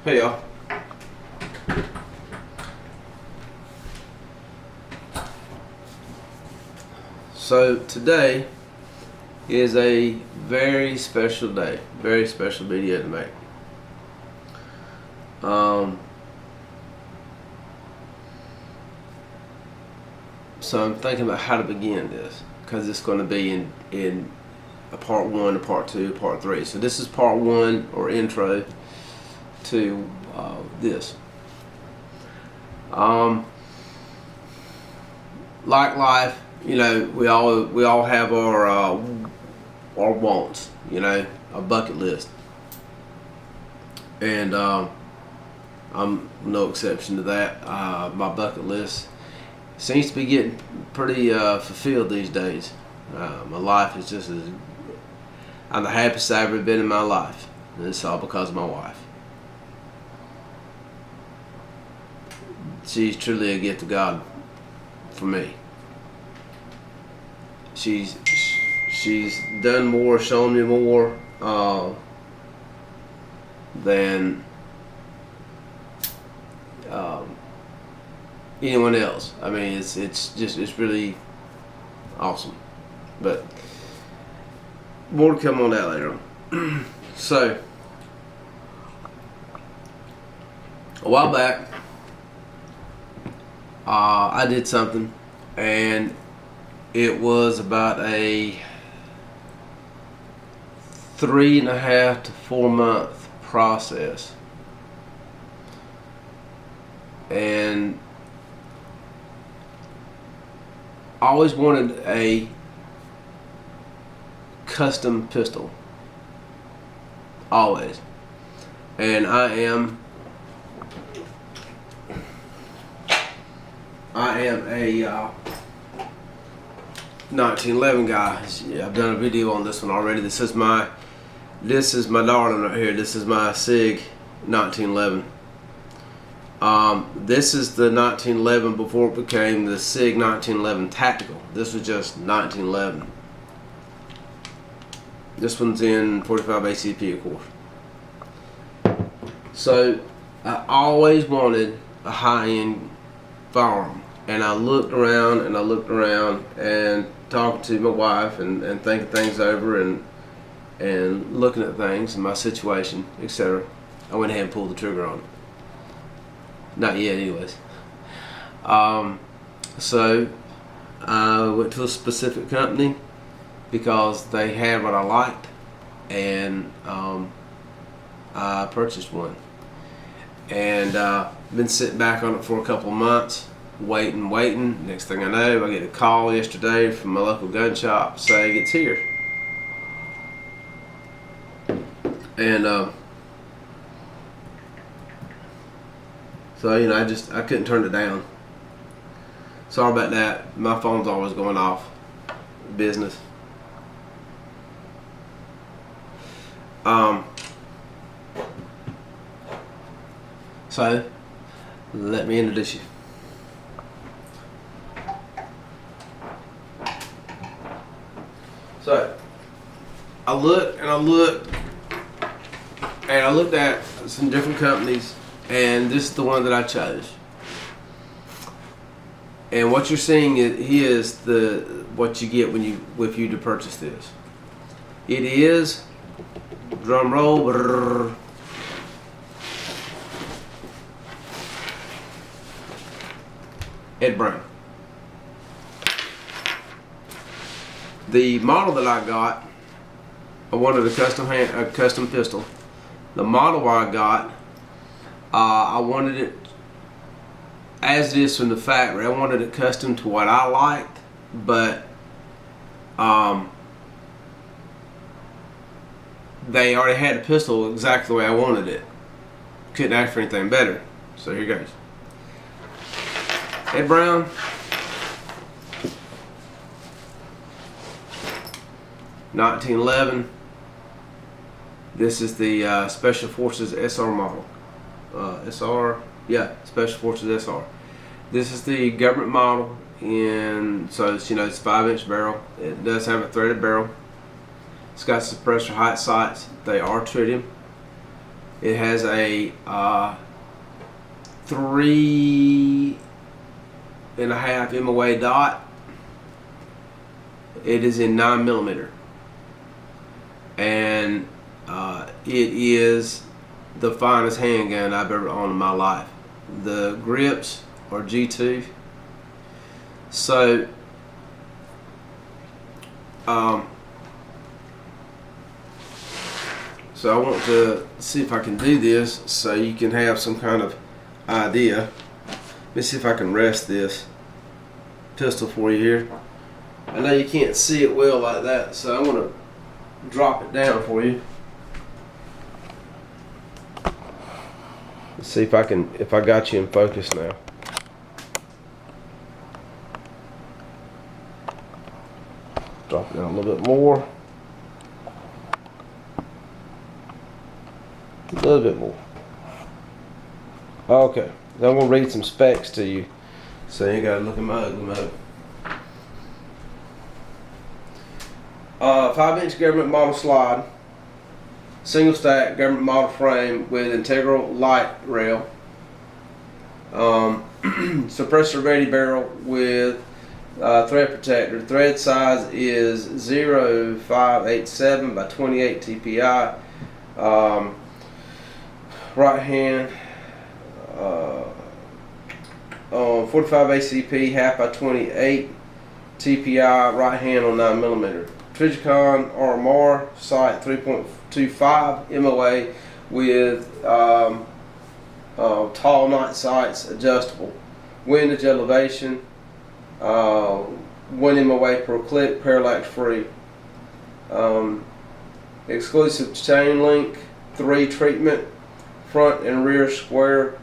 Hey y'all. So today is a very special day, very special video to make. So I'm thinking about how to begin this, because it's going to be in a part 1, a part 2, a part 3. So this is part 1, or intro to this. Like life, you know, we all have our wants, you know, a bucket list, and I'm no exception to that. My bucket list seems to be getting pretty fulfilled these days. My life is just I'm the happiest I've ever been in my life, and it's all because of my wife. She's truly a gift of God for me. She's done more, shown me more than anyone else. I mean, it's really awesome. But more to come on that later on. So a while back, I did something, and it was about a 3.5 to 4 month process, and I always wanted a custom pistol, always, and I am a 1911 guy. I've done a video on this one already. This is my darling right here. This is my SIG 1911. This is the 1911 before it became the SIG 1911 Tactical. This was just 1911. This one's in 45 ACP, of course. So I always wanted a high-end firearm, and I looked around and talked to my wife and thinking things over and looking at things and my situation, etc. I went ahead and pulled the trigger on it. Not yet, anyways. So I went to a specific company because they had what I liked, and I purchased one. And been sitting back on it for a couple of months, waiting. Next thing I know, I get a call yesterday from my local gun shop saying it's here. And so, you know, I couldn't turn it down. Sorry about that. My phone's always going off. Business. So let me introduce you. So I looked at some different companies, and this is the one that I chose. And what you're seeing is what you get if you to purchase this. It is, drum roll, brrr, Ed Brown. The model that I got, I wanted a custom pistol. The model I got, I wanted it as it is from the factory. I wanted it custom to what I liked, but they already had a pistol exactly the way I wanted it. Couldn't ask for anything better. So here goes. Ed Brown. (1911). This is the Special Forces SR model. Special Forces SR. This is the government model, so it's, it's 5-inch barrel. It does have a threaded barrel. It's got suppressor height sights. They are tritium. It has a 3.5 MOA dot. It is in 9mm, and it is the finest handgun I've ever owned in my life. The grips are G2. So so I want to see if I can do this so you can have some kind of idea. Let me see if I can rest this pistol for you here. I know you can't see it well like that, so I'm going to drop it down for you. Let's see if I got you in focus now. Drop it down a little bit more. A little bit more. Okay, now I'm going to read some specs to you so you ain't got to look at my ugly mode. 5-inch government model slide, single stack government model frame with integral light rail, suppressor ready barrel with thread protector. Thread size is 0.587 by 28 TPI. Right hand 45 ACP, half by 28 TPI. Right hand on 9mm. Trijicon RMR sight 3.25 MOA with tall night sights, adjustable. Windage elevation, 1 MOA per clip, parallax free. Exclusive chain link, 3 treatment, front and rear square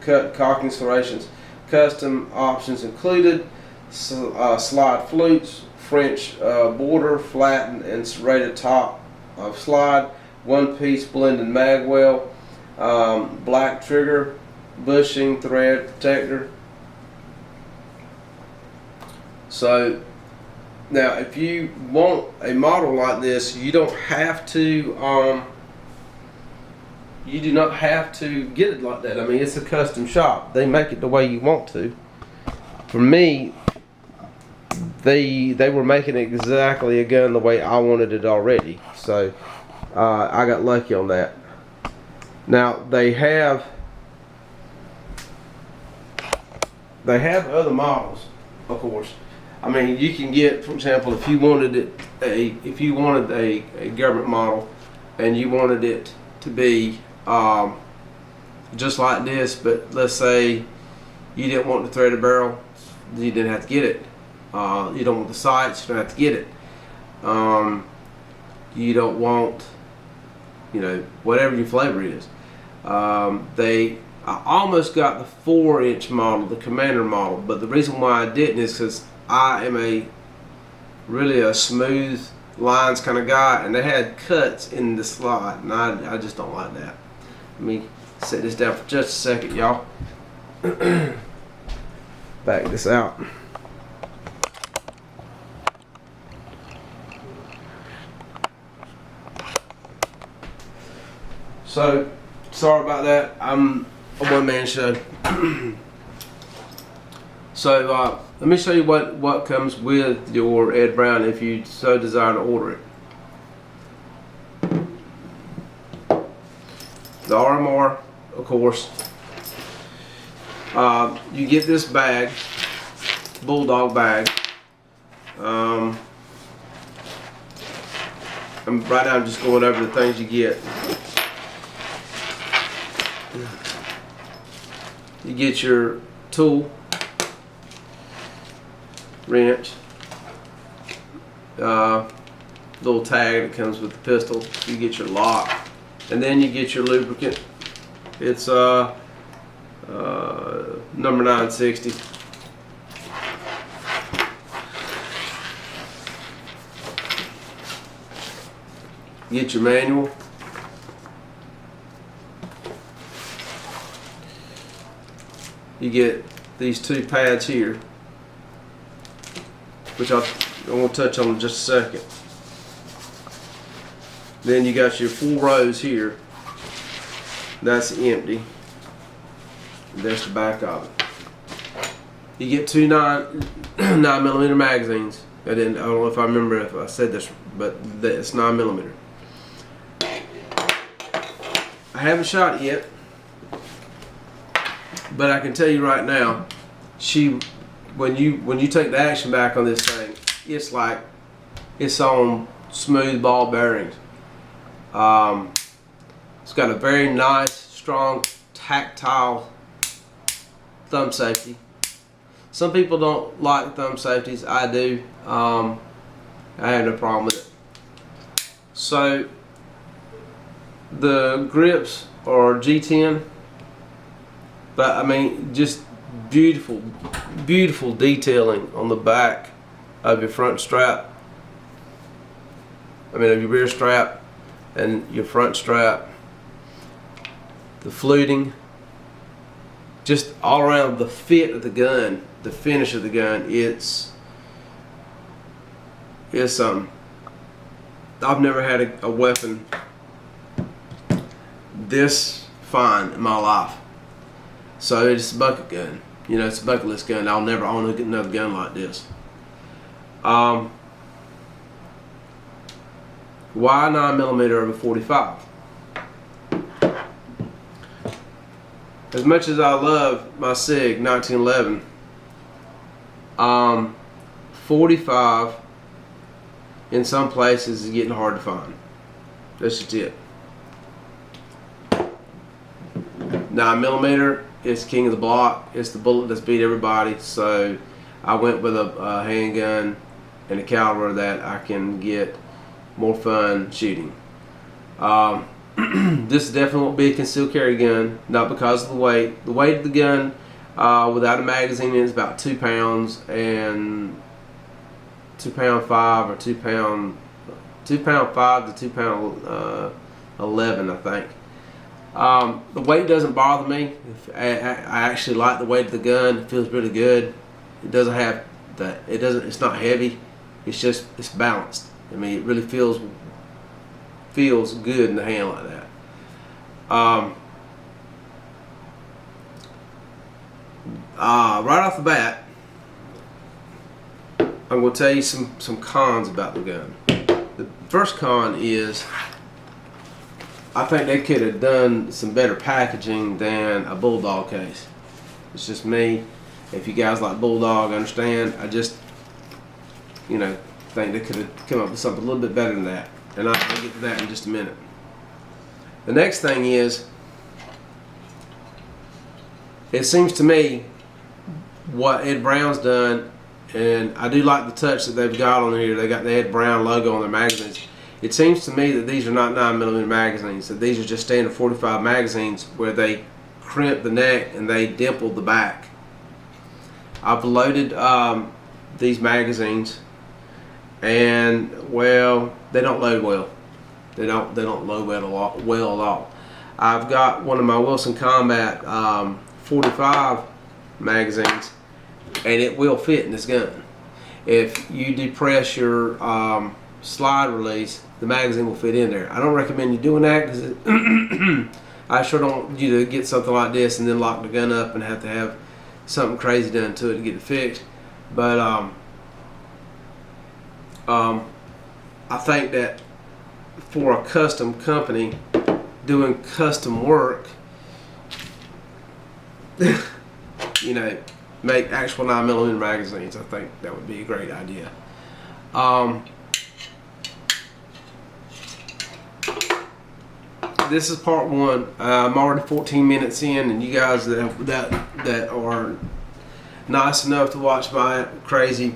cut cocking serrations. Custom options included: slide flutes, French border, flattened and serrated top of slide, 1-piece blended magwell, black trigger, bushing, thread protector. So now, if you want a model like this, you don't have to. You do not have to get it like that. I mean, it's a custom shop. They make it the way you want to. For me, they were making exactly a gun the way I wanted it already. So I got lucky on that. Now they have other models, of course. I mean, you can get, for example, if you wanted a government model and you wanted it to be just like this, but let's say you didn't want the threaded barrel, you didn't have to get it. You don't want the sights, you don't have to get it. You don't want, whatever your flavor is. I almost got the 4-inch model, the Commander model, but the reason why I didn't is because I am really a smooth lines kind of guy, and they had cuts in the slide, and I just don't like that. Let me set this down for just a second, y'all. Back this out. So, sorry about that. I'm a one-man show. So, let me show you what comes with your Ed Brown if you so desire to order it. The RMR, of course. You get this bag, Bulldog bag. And right now I'm just going over the things you get. You get your tool, wrench, little tag that comes with the pistol. You get your lock, and then you get your lubricant. It's number 960. You get your manual. You get these 2 pads here, which I want to touch on in just a second. Then you got your 4 rows here. That's empty. There's the back of it. You get two 9mm magazines. I don't know if I remember if I said this, but it's 9mm. I haven't shot it yet, but I can tell you right now, when you take the action back on this thing, it's like it's on smooth ball bearings. It's got a very nice, strong, tactile thumb safety. Some people don't like thumb safeties. I do. I have no problem with it. So the grips are G10, but I mean, just beautiful, beautiful detailing on the back of your front strap. I mean, of your rear strap and your front strap. The fluting, just all around the fit of the gun, the finish of the gun, it's something. I've never had a weapon this fine in my life. So it's a bucket gun. You know, it's a bucket list gun. I'll never own another gun like this. Why 9mm over 45? As much as I love my SIG 1911, 45 in some places is getting hard to find. That's just it. 9mm is king of the block. It's the bullet that's beat everybody. So I went with a handgun and a caliber that I can get more fun shooting. This definitely won't be a concealed carry gun, not because of the weight. The weight of the gun without a magazine is about 2 pounds, and 2 pound 5 or 2 pound 5 to 2 pound 11, I think. The weight doesn't bother me. I actually like the weight of the gun. It feels really good. It doesn't have that. It's not heavy. It's balanced. I mean, it really feels good in the hand like that. Right off the bat, I'm going to tell you some cons about the gun. The first con is I think they could have done some better packaging than a Bulldog case. It's just me. If you guys like Bulldog, understand. I just, think they could have come up with something a little bit better than that. And I'll get to that in just a minute. The next thing is, it seems to me what Ed Brown's done, and I do like the touch that they've got on here. They got the Ed Brown logo on their magazines. It seems to me that these are not 9mm magazines, that these are just standard 45 magazines where they crimp the neck and they dimple the back. I've loaded these magazines, and well, they don't load well. They don't load well at all. I've got one of my Wilson Combat 45 magazines, and it will fit in this gun. If you depress your slide release, the magazine will fit in there. I don't recommend you doing that because I sure don't want you to get something like this and then lock the gun up and have to have something crazy done to it to get it fixed. But I think that for a custom company doing custom work, make actual 9mm magazines, I think that would be a great idea. This is part one. I'm already 14 minutes in, and you guys that are nice enough to watch my crazy,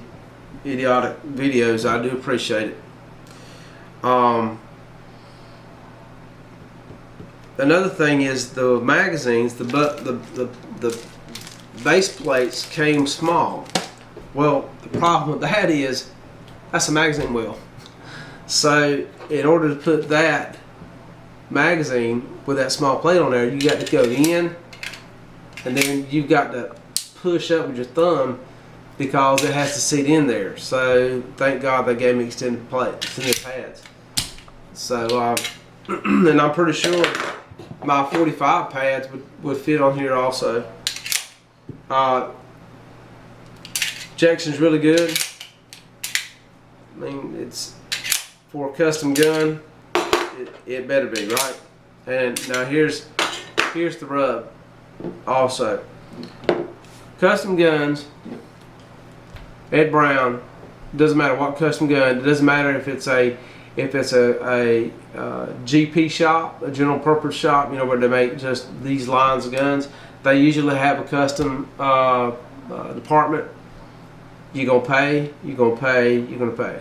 idiotic videos, I do appreciate it. Another thing is the magazines. The base plates came small. Well, the problem with that is that's a magazine wheel. So in order to put that magazine with that small plate on there, you got to go in, and then you've got to push up with your thumb because it has to sit in there. So thank God they gave me extended pads. So and I'm pretty sure my 45 pads would fit on here also. Ejection's really good. I mean, it's for a custom gun. It better be, right? And now here's the rub. Also, custom guns. Ed Brown. Doesn't matter what custom gun. It doesn't matter if it's a GP shop, a general purpose shop, you know, where they make just these lines of guns. They usually have a custom department. You're gonna pay. You're gonna pay. You're gonna pay.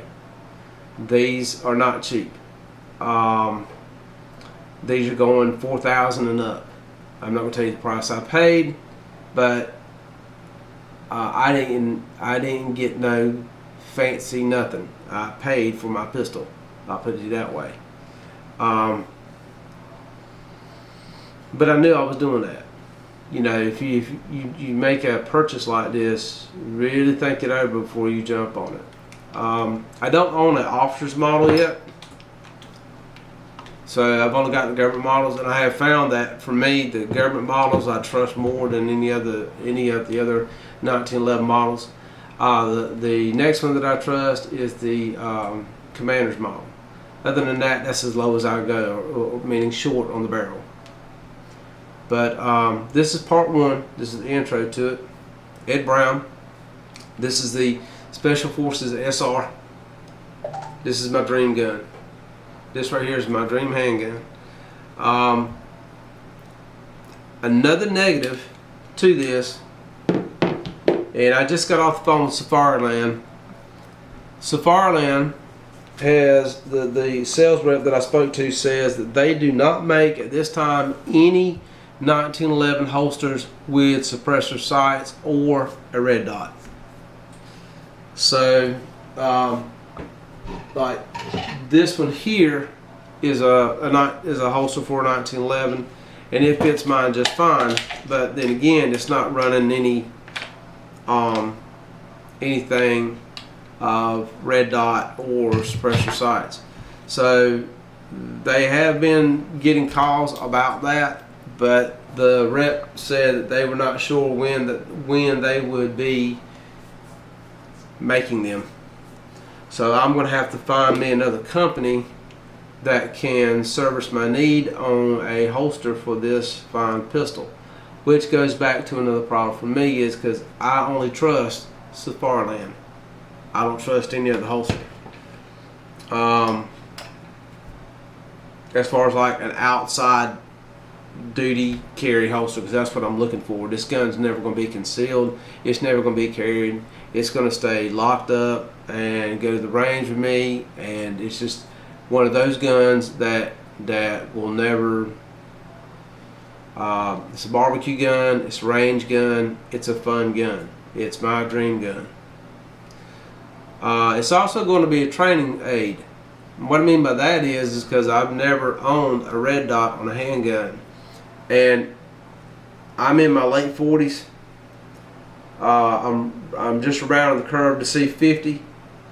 These are not cheap. These are going $4,000 and up. I'm not gonna tell you the price I paid, but I didn't get no fancy nothing. I paid for my pistol. I'll put it that way. But I knew I was doing that. You know, if you make a purchase like this, really think it over before you jump on it. I don't own an officer's model yet, so I've only got the government models, and I have found that for me, the government models I trust more than any of the other 1911 models. The next one that I trust is the Commander's model. Other than that, that's as low as I go, meaning short on the barrel. But this is part one. This is the intro to it. Ed Brown. This is the Special Forces SR. This is my dream gun. This right here is my dream handgun. Another negative to this, and I just got off the phone with Safariland. Safariland has the sales rep that I spoke to says that they do not make at this time any 1911 holsters with suppressor sights or a red dot. So, like this one here is a holster for 1911, and it fits mine just fine. But then again, it's not running anything of red dot or suppressor sights. So they have been getting calls about that, but the rep said that they were not sure when they would be making them. So I'm going to have to find me another company that can service my need on a holster for this fine pistol, which goes back to another problem for me, is because I only trust Safariland. I don't trust any other holster. As far as like an outside duty carry holster, because that's what I'm looking for. This gun's never going to be concealed. It's never going to be carried. It's going to stay locked up and go to the range with me, and it's just one of those guns that will never. It's a barbecue gun. It's a range gun. It's a fun gun. It's my dream gun. It's also going to be a training aid. What I mean by that is because I've never owned a red dot on a handgun, and I'm in my late 40s. I'm just around the curve to C50,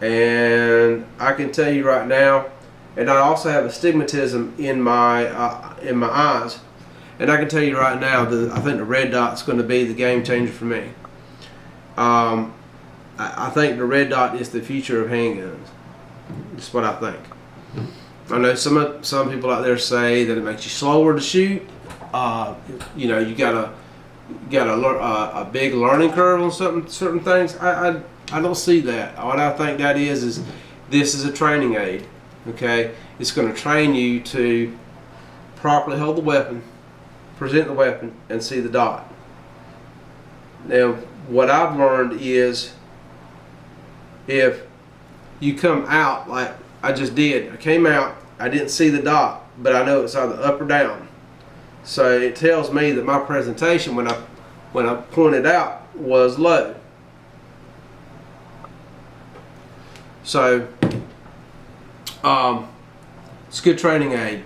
and I can tell you right now, and I also have astigmatism in my eyes, and I can tell you right now that I think the red dot's going to be the game changer for me. I think the red dot is the future of handguns. That's what I think. I know some people out there say that it makes you slower to shoot. You know, you got a big learning curve on certain things. I don't see that. What I think that is this is a training aid. Okay, it's going to train you to properly hold the weapon, present the weapon, and see the dot. Now, what I've learned is if you come out like I just did, I came out, I didn't see the dot, but I know it's either up or down. So it tells me that my presentation when I pointed out was low. So it's a good training aid.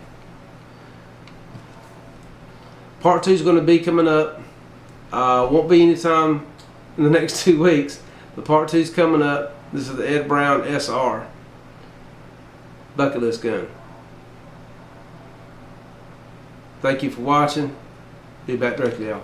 Part 2 is going to be coming up. Won't be anytime in the next 2 weeks. But part 2 is coming up. This is the Ed Brown SR bucket list gun. Thank you for watching. Be back directly, y'all.